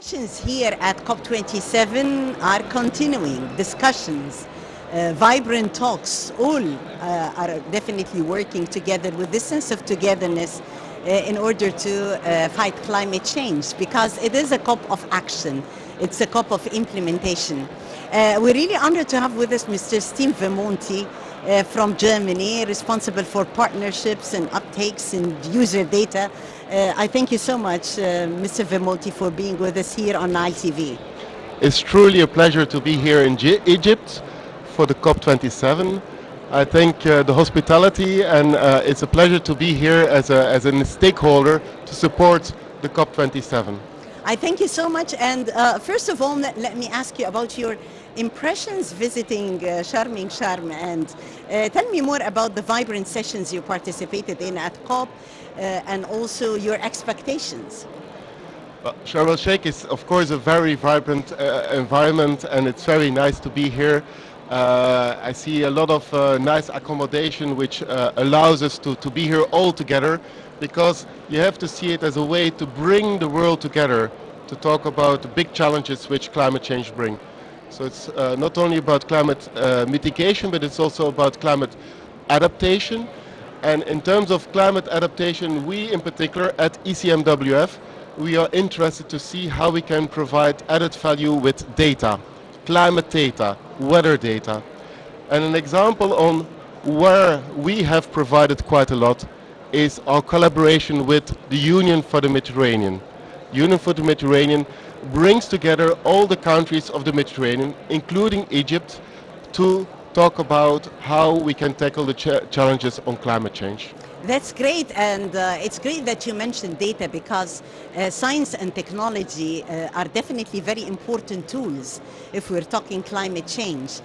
Discussions here at COP27 are continuing. Discussions, vibrant talks, all are definitely working together with this sense of togetherness in order to fight climate change, because it is a COP of action. It's a COP of implementation. We're really honored to have with us Mr. Steve Vermonti from Germany, responsible for partnerships and uptakes and user data. I thank you so much, Mr. Vermonti, for being with us here on Nile TV. It's truly a pleasure to be here in Egypt for the COP27. I thank the hospitality, and it's a pleasure to be here as a stakeholder to support the COP27. I thank you so much. And first of all, let me ask you about your impressions visiting Sharm and tell me more about the vibrant sessions you participated in at COP and also your expectations. Well, Sharm el-Sheikh is of course a very vibrant environment, and it's very nice to be here. I see a lot of nice accommodation which allows us to be here all together, because you have to see it as a way to bring the world together to talk about the big challenges which climate change brings. So it's not only about climate mitigation, but it's also about climate adaptation. And in terms of climate adaptation, we in particular at ECMWF, we are interested to see how we can provide added value with data, climate data, weather data. And an example on where we have provided quite a lot is our collaboration with the Union for the Mediterranean. Union for the Mediterranean brings together all the countries of the Mediterranean, including Egypt, to talk about how we can tackle the challenges on climate change. That's great, and it's great that you mentioned data, because science and technology are definitely very important tools if we're talking climate change.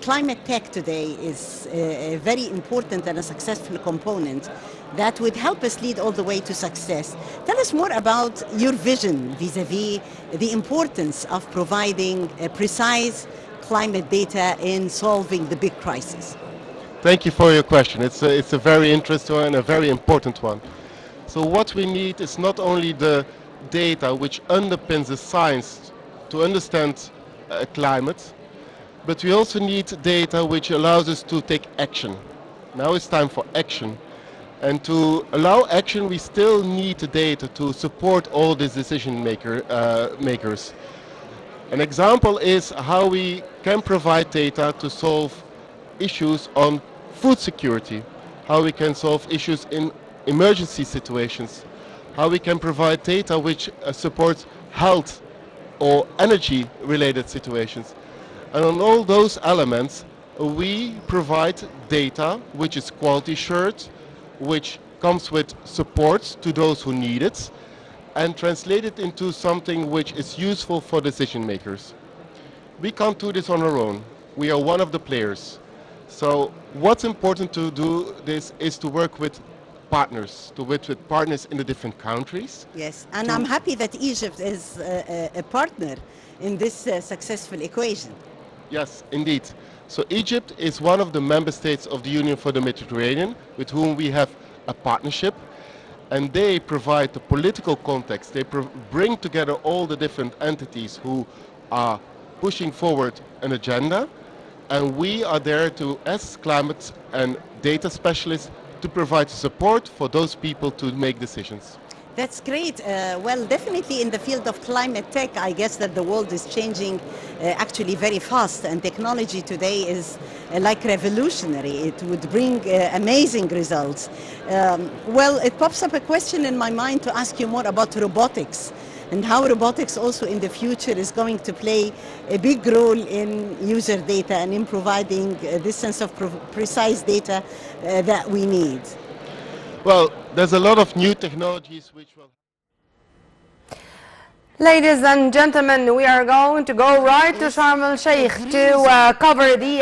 Climate tech today is a very important and a successful component that would help us lead all the way to success. Tell us more about your vision vis-a-vis the importance of providing precise climate data in solving the big crisis. Thank you for your question. It's a very interesting one and a very important one. So what we need is not only the data which underpins the science to understand climate, but we also need data which allows us to take action. Now it's time for action. And to allow action, we still need the data to support all these decision makers. An example is how we can provide data to solve issues on food security, how we can solve issues in emergency situations, how we can provide data which supports health or energy related situations. And on all those elements, we provide data which is quality assured, which comes with support to those who need it, and translate it into something which is useful for decision makers. We can't do this on our own. We are one of the players. So what's important to do this is to work with partners, to work with partners in the different countries. Yes, and I'm happy that Egypt is a partner in this successful equation. Yes, indeed. So Egypt is one of the member states of the Union for the Mediterranean with whom we have a partnership, and they provide the political context. They bring together all the different entities who are pushing forward an agenda, and we are there to, as climate and data specialists, to provide support for those people to make decisions. That's great. Well, definitely in the field of climate tech, I guess that the world is changing actually very fast, and technology today is like revolutionary. It would bring amazing results. Well, it pops up a question in my mind to ask you more about robotics, and how robotics also in the future is going to play a big role in user data and in providing this sense of precise data that we need. Well, there's a lot of new technologies which will... Ladies and gentlemen, we are going to go right to Sharm el-Sheikh to cover the